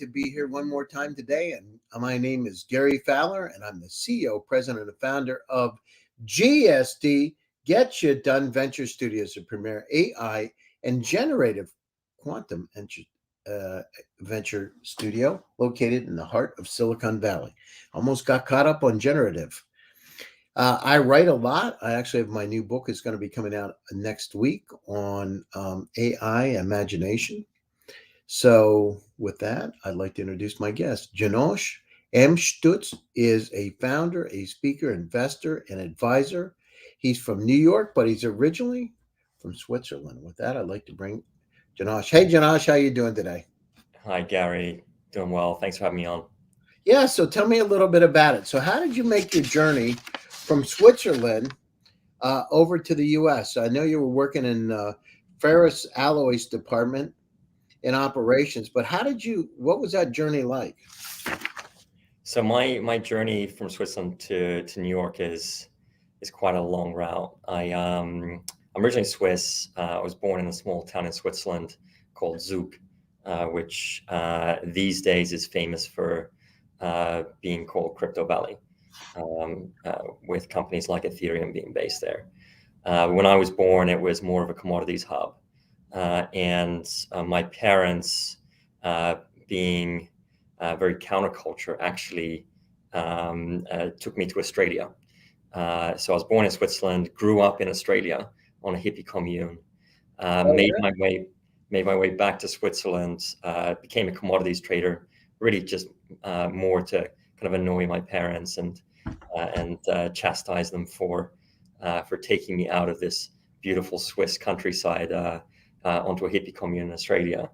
to be here one more time today. And my name is Gary Fowler, and I'm the CEO, president, and founder of GSD, Get Shit Done Venture Studios, a premier AI and generative quantum venture studio located in the heart of Silicon Valley. Almost got caught up on generative. I write a lot. I actually have my new book is going to be coming out next week on AI imagination. So with that, I'd like to introduce my guest. Janosch Amstutz is a founder, a speaker, investor, and advisor. He's from New York, but he's originally from Switzerland. With that, I'd like to bring Janosch. Hey, Janosch, how you doing today? Hi, Gary. Doing well. Thanks for having me on. Yeah, so tell me a little bit about it. So how did you make your journey from Switzerland over to the U.S.? I know you were working in ferrous alloys department in operations, but what was that journey like? So my journey from Switzerland to New York is quite a long route. I'm originally Swiss. I was born in a small town in Switzerland called Zug, which these days is famous for being called Crypto Valley, with companies like Ethereum being based there. When I was born, it was more of a commodities hub. And my parents, being very counterculture, actually took me to Australia. So I was born in Switzerland, grew up in Australia on a hippie commune, made my way back to Switzerland, became a commodities trader, really just more to kind of annoy my parents and chastise them for taking me out of this beautiful Swiss countryside onto a hippie commune in Australia.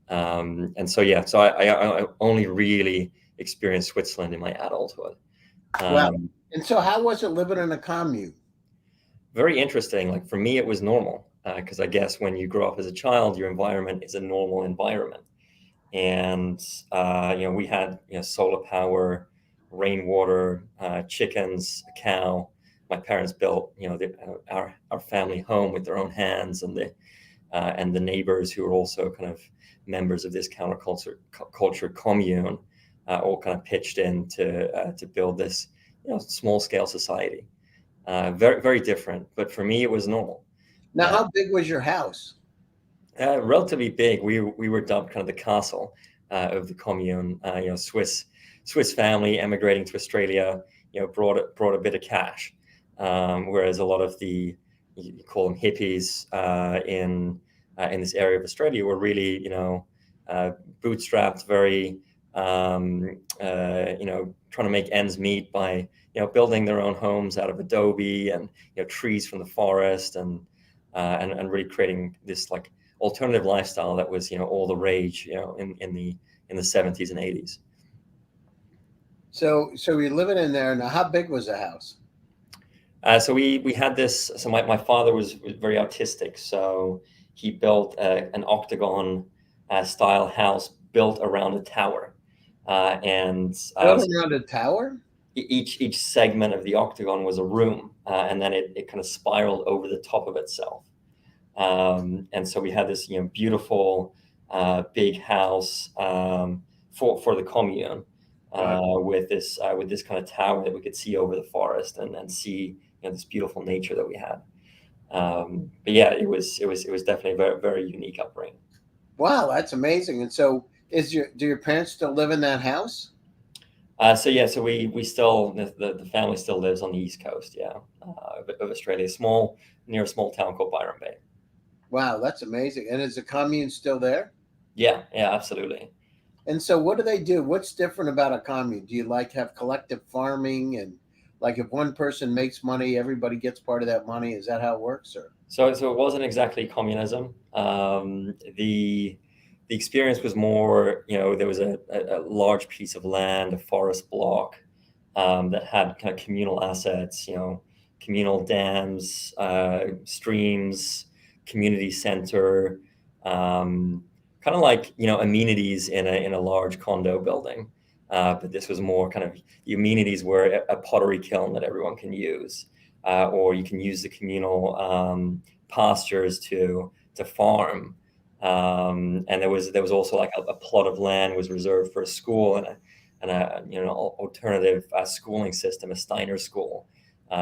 And so I only really experienced Switzerland in my adulthood. Wow. And so how was it living in a commune? Very interesting. Like for me, it was normal because I guess when you grow up as a child, your environment is a normal environment. And we had solar power, rainwater, chickens, a cow. My parents built our family home with their own hands, and the neighbors who were also kind of members of this counterculture commune all kind of pitched in to build this small scale society. Very, very different, but for me it was normal. Now, how big was your house? Relatively big. We were dubbed kind of the castle of the commune. Swiss family emigrating to Australia, brought a bit of cash, whereas a lot of you call them hippies in this area of Australia were really bootstrapped, very trying to make ends meet by building their own homes out of adobe and trees from the forest and really creating this like alternative lifestyle that was all the rage in the 70s and 80s. So you're living in there now. How big was the house? So we had this. So my father was very artistic, so he built an octagon style house built around a tower, and built around a tower. Each segment of the octagon was a room, and then it kind of spiraled over the top of itself. And so we had this beautiful big house for the commune, with this kind of tower that we could see over the forest and see this beautiful nature that we had. But yeah, it was definitely a very, very unique upbringing. Wow, that's amazing. And so do your parents still live in that house? So we still, the family still lives on the East Coast, of Australia, near a small town called Byron Bay. Wow, that's amazing. And is the commune still there? Yeah, absolutely. And so what do they do? What's different about a commune? Do you have collective farming, and like if one person makes money, everybody gets part of that money? Is that how it works, or? So it wasn't exactly communism. The experience was more, there was a large piece of land, a forest block, that had kind of communal assets, communal dams, streams, community center, kind of like amenities in a large condo building. But this was more kind of, the amenities were a pottery kiln that everyone can use, or you can use the communal pastures to farm. And there was also like a plot of land was reserved for a school, and a alternative schooling system, a Steiner school,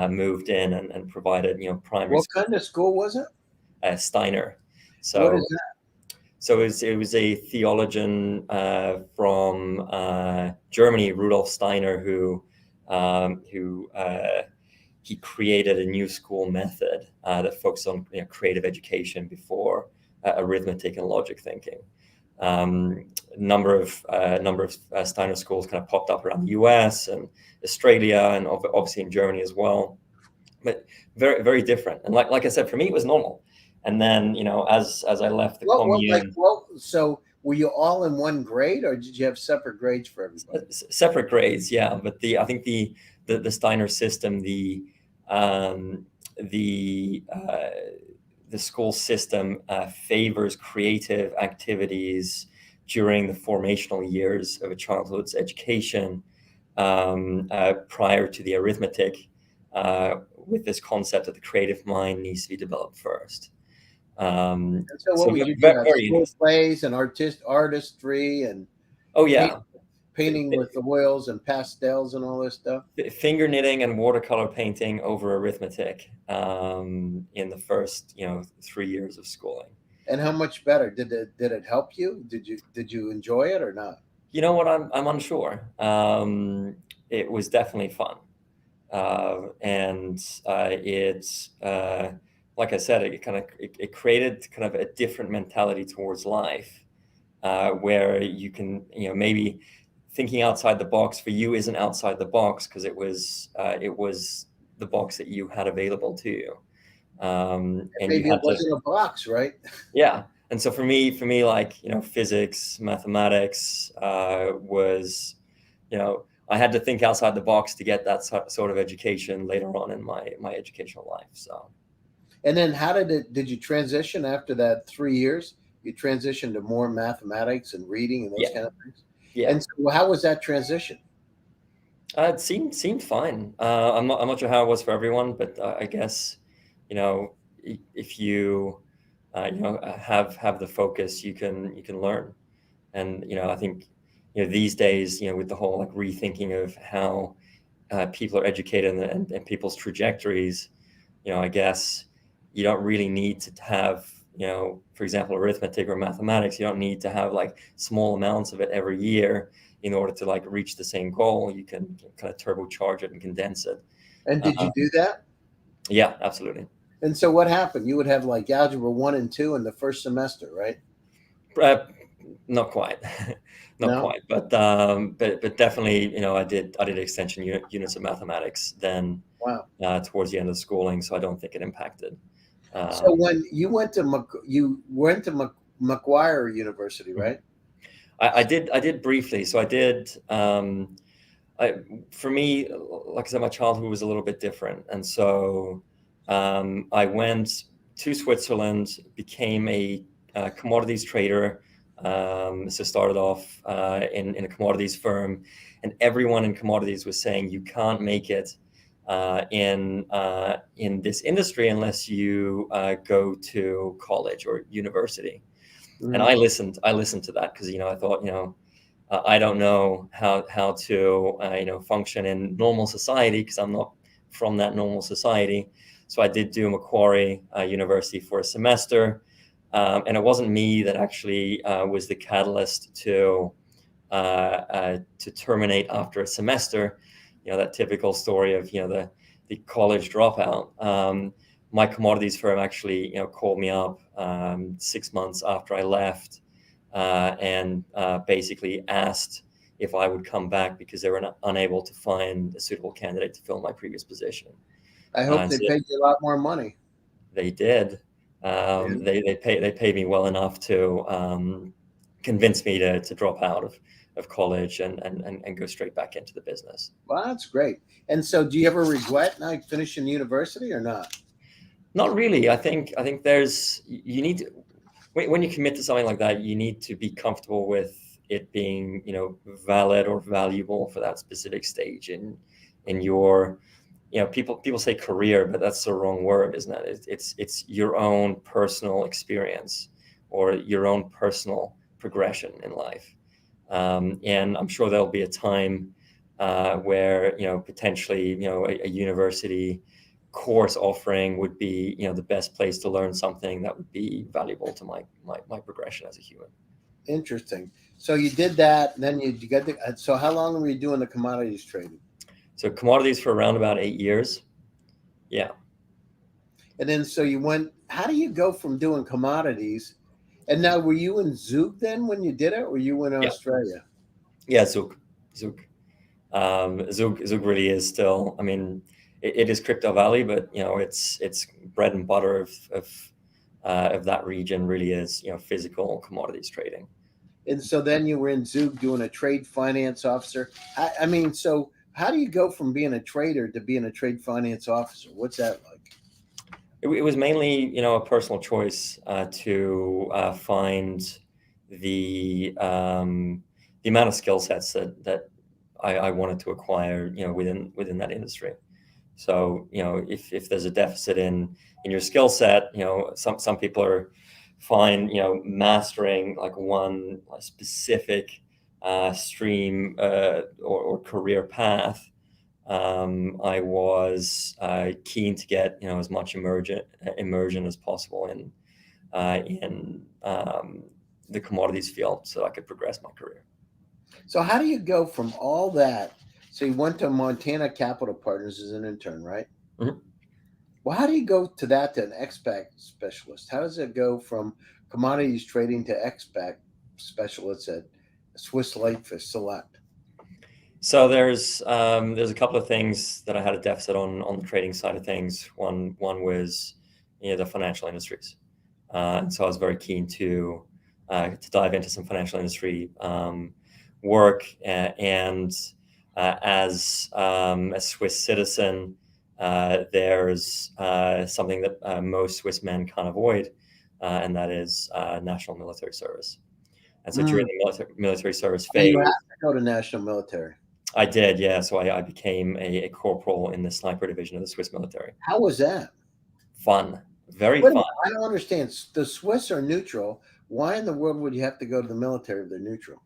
moved in and provided primary What school. kind of school was it? Steiner. What So is that? so it was a theologian from Germany, Rudolf Steiner, who he created a new school method that focused on creative education before arithmetic and logic thinking. Number of Steiner schools kind of popped up around the U.S. and Australia, and obviously in Germany as well, but very very different. And like I said, for me it was normal. And then as I left the commune, So were you all in one grade, or did you have separate grades for everybody? separate grades, yeah. But I think the Steiner system, um, the uh, the school system favors creative activities during the formational years of a childhood's education, prior to the arithmetic, with this concept that the creative mind needs to be developed first. And so what So would you do? very, Have very school interesting. plays and artistry and Oh paint, yeah. painting with the oils and pastels and all this stuff? Finger knitting and watercolor painting over arithmetic, in the first 3 years of schooling. And how much better did it help you? Did you enjoy it or not? You know what? I'm unsure. It was definitely fun, and it's like I said, it created kind of a different mentality towards life, where you can maybe thinking outside the box for you isn't outside the box because it was the box that you had available to you, and you Maybe had it to. wasn't a box, right? Yeah. And so for me, like, physics, mathematics, I had to think outside the box to get that sort of education later on in my educational life. So And then how did you transition after that 3 years? You transitioned to more mathematics and reading and those yeah, kind of things. yeah. And so how was that transition? It seemed fine. I'm not sure how it was for everyone, but I guess, if you have the focus, you can learn. And I think these days, with the whole like rethinking of how people are educated, and people's trajectories, I guess you don't really need to have, for example, arithmetic or mathematics. You don't need to have like small amounts of it every year in order to like reach the same goal. You can kind of turbocharge it and condense it. And did Uh, you do that? yeah, absolutely. And so what happened? You would have like algebra 1 and 2 in the first semester, right? Uh, Not quite, not No? quite, but definitely, I did extension units of mathematics then, Wow. towards the end of schooling, so I don't think it impacted. So Um, when you went to McGuire University, mhm. right? I did briefly. So I did. I For me, like I said, my childhood was a little bit different, and so I went to Switzerland, became a commodities trader. So started off in a commodities firm, and everyone in commodities was saying you can't make it in this industry unless you go to college or university. And Mhm. I listened to that because I thought, I don't know how to function in normal society because I'm not from that normal society. So I did do Macquarie University for a semester, and it wasn't me that actually was the catalyst to terminate after a semester. That typical story of the college dropout. My commodities firm actually called me up 6 months after I left, and basically asked if I would come back because they were unable to find a suitable candidate to fill my previous position. I hope And they so paid you a lot more money. they did. Yeah. They paid me well enough to convince me to drop out of college and go straight back into the business. Well, that's great. And so do you ever regret not finishing university or not? Not really. I think there's you need to, when you commit to something like that, you need to be comfortable with it being valid or valuable for that specific stage in your people say career, but that's the wrong word, isn't it? It's your own personal experience or your own personal progression in life. And I'm sure there'll be a time where potentially a university course offering would be the best place to learn something that would be valuable to my progression as a human. Interesting. So you did that, and then you got the. So how long were you doing the commodities trading? So commodities for around about 8 years. Yeah. And then so you went. How do you go from doing commodities? And now, were you in Zug then when you did it, or were you in Yeah. Australia? Yeah, Zug. Zug really is still. I mean, it is Crypto Valley, but it's bread and butter of that region. Really is physical commodities trading. And so then you were in Zug doing a trade finance officer. I mean, so how do you go from being a trader to being a trade finance officer? What's that like? It was mainly a personal choice to find the amount of skill sets that I wanted to acquire within that industry. So if there's a deficit in your skill set, some people are fine mastering like one specific stream or career path. I was keen to get as much immersion as possible in the commodities field, so I could progress my career. So how do you go from all that? So you went to Montana Capital Partners as an intern, right? Mhm. Well, how do you go to that to an expat specialist? How does it go from commodities trading to expat specialists at Swiss Life Select? So there's a couple of things that I had a deficit on the trading side of things. One was the financial industries, and so I was very keen to dive into some financial industry work. And as a Swiss citizen, there's something that most Swiss men can't avoid, and that is national military service. And so during the military service And you phase, have to go to national military. I did, yeah. So I became a corporal in the sniper division of the Swiss military. How was that? Fun, very Wait a fun. minute, I don't understand. The Swiss are neutral. Why in the world would you have to go to the military if they're neutral?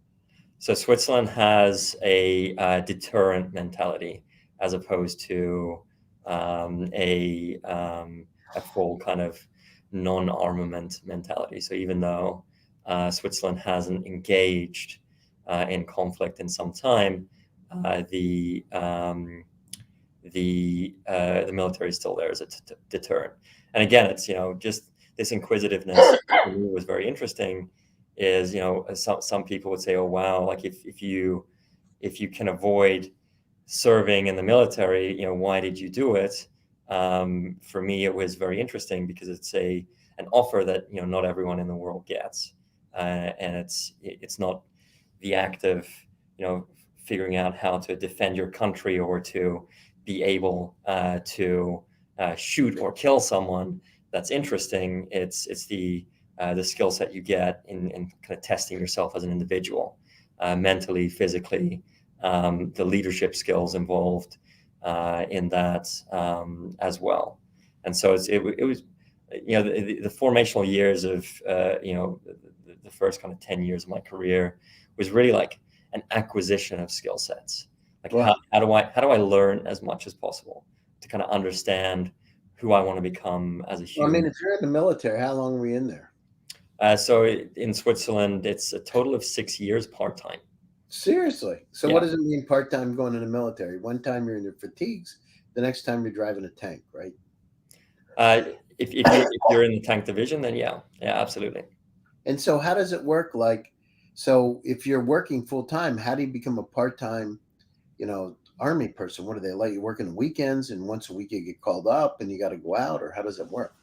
So Switzerland has a deterrent mentality as opposed to a full kind of non-armament mentality. So even though Switzerland hasn't engaged in conflict in some time, the military is still there as a deterrent. And again, it's just this inquisitiveness was very interesting. Is some people would say, oh wow, like if you can avoid serving in the military, why did you do it? For me, it was very interesting because it's an offer that not everyone in the world gets, and it's not the act of figuring out how to defend your country or to be able to shoot or kill someone that's interesting. It's the skill set you get in kind of testing yourself as an individual, mentally, physically, the leadership skills involved in that as well. And so it was the formational years of the first kind of 10 years of my career was really like an acquisition of skill sets. Like Wow. how do I learn as much as possible to kind of understand who I want to become as a Well, I human. mean, if you're in the military, how long were you in there? So in Switzerland, it's a total of 6 years part-time. Seriously. So Yeah. what does it mean part-time going in the military? One time you're in your fatigues, the next time you're driving a tank, right? If you're in the tank division, then yeah, absolutely. And so how does it work? Like, so if you're working full-time, how do you become a part-time, Army person? What do they let you work in the weekends and once a week you get called up and you got to go out, or how does it work?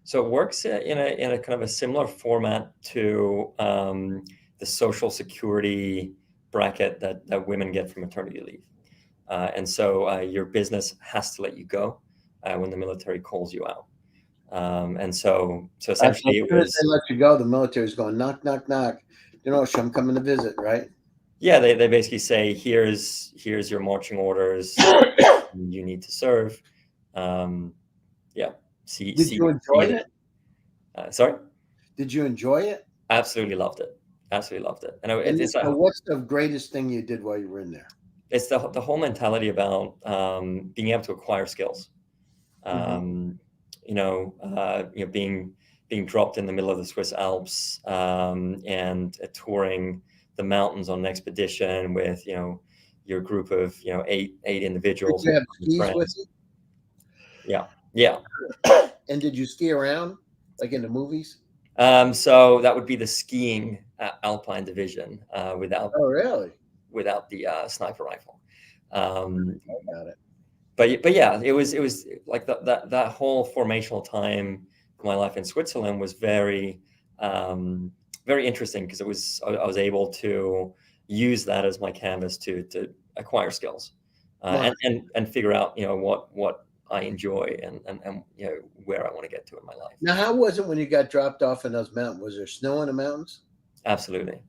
So it works in a kind of a similar format to the Social Security bracket that women get from maternity leave. And so your business has to let you go when the military calls you out. And so essentially As soon as they let you go, the military's going knock, knock, knock. I'm coming to visit, right? yeah, they basically say, here's your marching orders. You need to serve. Yeah. Did you enjoy it? Sorry? Did you enjoy it? Absolutely loved it. Absolutely loved it. And And it's so what's the greatest thing you did while you were in there? it's the whole mentality about being able to acquire skills. Mhm. Being dropped in the middle of the Swiss Alps, and touring the mountains on an expedition with your group of eight Did individuals, you or have skis with friends. you? Yeah, yeah. And did you ski around like in the movies? So that would be the skiing alpine division, without Oh, really? the sniper rifle. Um, I got it. but yeah, it was like that whole formational time of my life in Switzerland was um, very interesting, because I was able to use that as my canvas to acquire skills, Wow. and figure out what I enjoy, and where I want to get to in my life. Now, how was it when you got dropped off in those mountains? Was there snow in the mountains? Absolutely,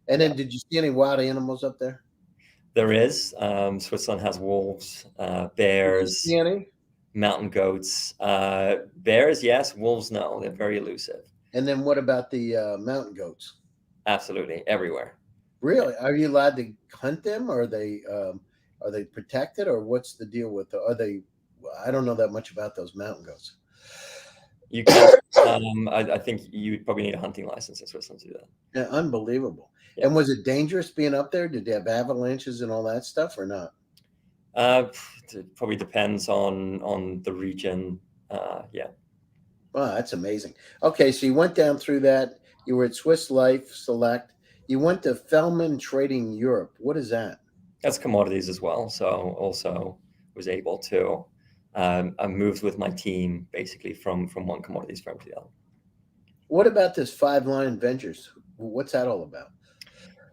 And yeah. then did you see any wild animals up there? There is. Switzerland has wolves, Did you see bears, any? mountain goats. Bears, yes. Wolves, no. They're very elusive. And then what about the mountain goats? Absolutely, everywhere. Yeah. Really? Are you allowed to hunt them? Or are they protected, or what's the deal with the, are they? I don't know that much about those mountain goats. You can. I think you would probably need a hunting license in Switzerland to do that. Yeah, unbelievable. Yeah. And was it dangerous being up there? Did they have avalanches and all that stuff, or not? It probably depends on the region. Yeah. Wow, that's amazing. Okay, so you went down through that. You were at Swiss Life Select. You went to Fellman Trading Europe. What is that? That's commodities as well. So also was able to. I moved with my team basically from one commodities firm to the other. What about this Five Line Ventures? What's that all about?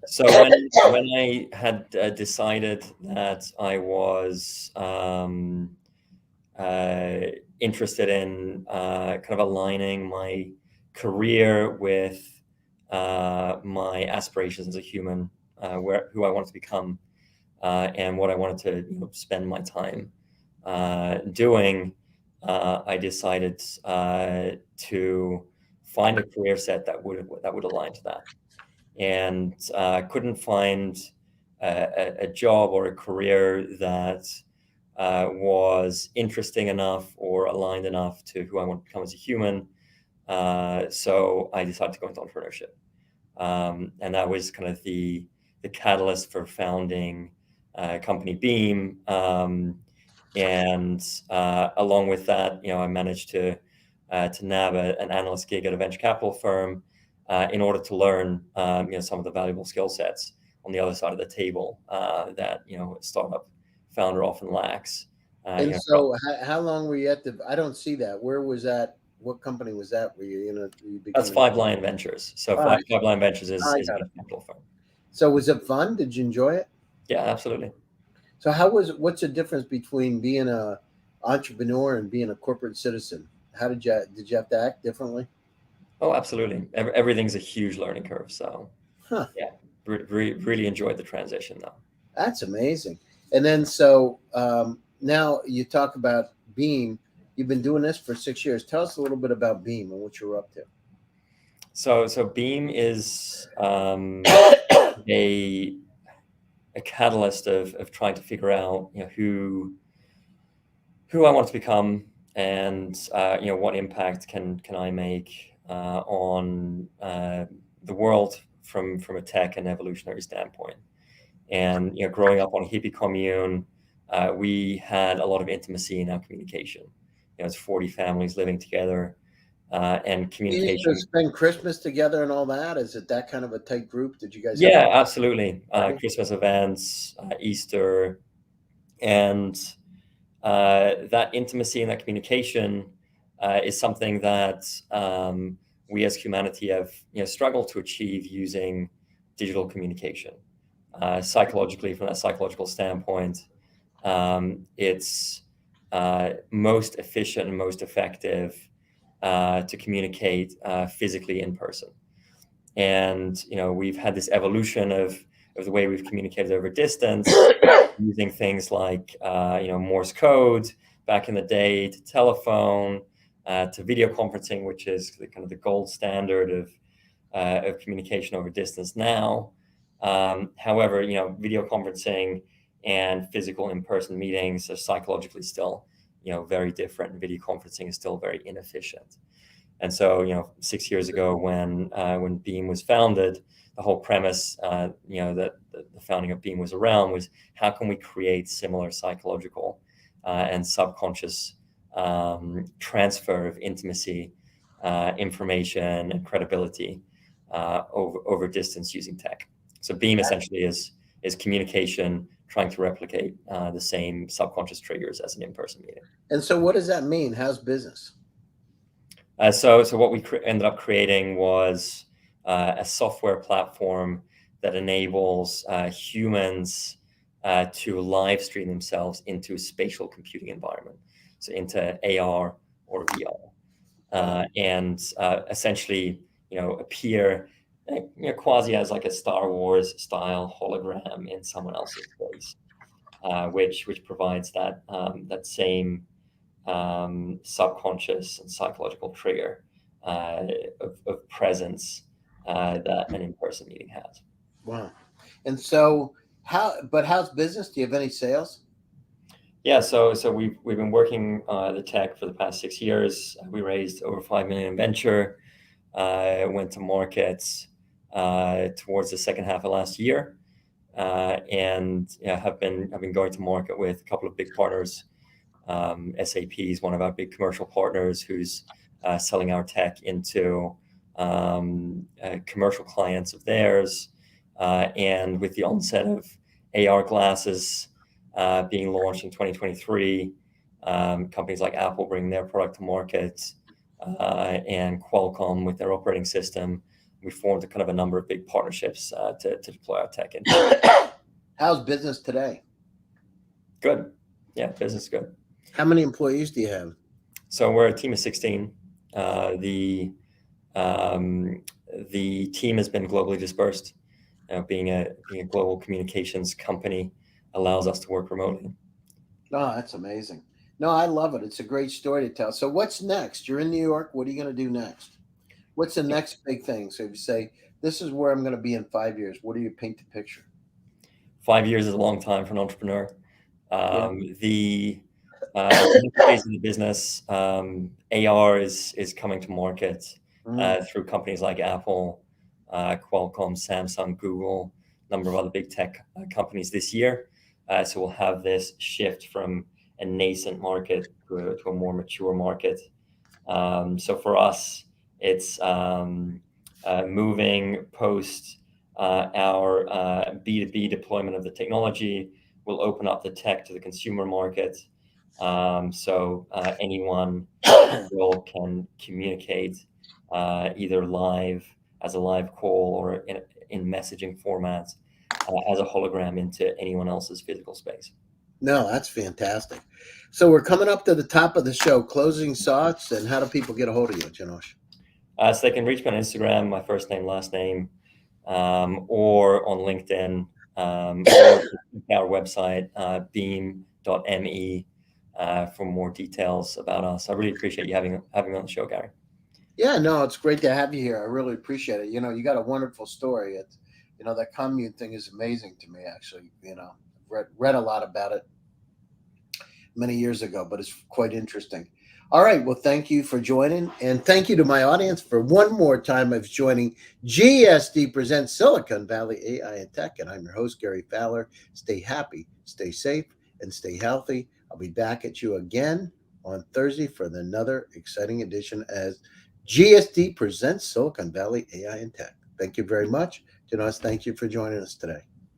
So when I had decided that I was interested in kind of aligning my career with my aspirations as a human, who I wanted to become, and what I wanted to spend my time doing, I decided to find a career set that would align to that, and couldn't find a job or a career that was interesting enough or aligned enough to who I want to become as a human. So I decided to go into entrepreneurship, and that was kind of the catalyst for founding company Beem. And along with that, I managed to nab an analyst gig at a venture capital firm, in order to learn some of the valuable skill sets on the other side of the table, that a startup founder often lacks. And so, how long were you at the? I don't see that. Where was that? What company was that? Were you in a? You That's becoming? Five Lion Ventures. So All right, Five Lion Ventures I is a got it. venture capital firm. So, was it fun? Did you enjoy it? Yeah, absolutely. So, how was it? What's the difference between being a entrepreneur and being a corporate citizen? How did you have to act differently? Oh, absolutely. Everything's a huge learning curve. So Huh, yeah, really enjoyed the transition though. that's amazing. And then, so now you talk about Beam. You've been doing this for 6 years. Tell us a little bit about Beam and what you're up to. So Beam is a catalyst of trying to figure out who I want to become, and what impact can I make on the world from a tech and evolutionary standpoint. And growing up on a hippie commune, we had a lot of intimacy in our communication. It's 40 families living together, and You used to communication. spend Christmas together and all that. Is it that kind of a tight group? Did you guys have Yeah, absolutely. a party? Christmas events, Easter, and that intimacy and that communication is something that we as humanity have struggled to achieve using digital communication. Psychologically, from that psychological standpoint, it's most efficient and most effective to communicate physically in person. And we've had this evolution of the way we've communicated over distance, using things like Morse code back in the day, to telephone, to video conferencing, which is kind of the gold standard of communication over distance now. However, video conferencing and physical in-person meetings are psychologically still, very different. Video conferencing is still very inefficient. And so, 6 years ago, when Beem was founded, the whole premise, that the founding of Beem was around was how can we create similar psychological and subconscious transfer of intimacy, information, and credibility over distance using tech. So Beem essentially is communication trying to replicate the same subconscious triggers as an in-person meeting. And so what does that mean? How's business? So what we ended up creating was a software platform that enables humans to live stream themselves into a spatial computing environment, so into AR or VR, and essentially, appear quasi as like a Star Wars style hologram in someone else's face, which provides that same subconscious and psychological trigger of presence that an in-person meeting has. Wow. And so how's business? Do you have any sales? Yeah, so we've been working the tech for the past 6 years. We raised over $5 million in venture, went to markets towards the second half of last year, and have been going to market with a couple of big partners. SAP is one of our big commercial partners who's selling our tech into commercial clients of theirs. And with the onset of AR glasses being launched in 2023, companies like Apple bring their product to market, and Qualcomm with their operating system, we formed a kind of a number of big partnerships to deploy our tech into. How's business today? Good. Yeah, business is good. How many employees do you have? So we're a team of 16. The team has been globally dispersed. Being a global communications company allows us to work remotely. Oh, that's amazing. No, I love it. It's a great story to tell. So what's next? You're in New York. What are you going to do next? What's the next big thing? So if you say, this is where I'm going to be in 5 years, what do you paint the picture? 5 years is a long time for an entrepreneur. Yeah. The next phase of the business, AR is coming to market through companies like Apple, Qualcomm, Samsung, Google, a number of other big tech companies this year. So we'll have this shift from a nascent market to a more mature market. So for us, it's moving post our B2B deployment of the technology. Will open up the tech to the consumer market. So anyone can communicate either live as a live call or in messaging formats as a hologram into anyone else's physical space. No, that's fantastic. So we're coming up to the top of the show. Closing thoughts, and how do people get a hold of you, Janosch? So they can reach me on Instagram, my first name, last name, or on LinkedIn, or our website, beem.me, for more details about us. I really appreciate you having me on the show, Gary. Yeah, no, it's great to have you here. I really appreciate it. You got a wonderful story. It's, that commune thing is amazing to me, actually. Read a lot about it many years ago, but it's quite interesting. All right. Well, thank you for joining. And thank you to my audience for one more time of joining GSD Presents Silicon Valley AI and Tech. And I'm your host, Gary Fowler. Stay happy, stay safe, and stay healthy. I'll be back at you again on Thursday for another exciting edition as GSD Presents Silicon Valley AI and Tech. Thank you very much. Janosch, thank you for joining us today.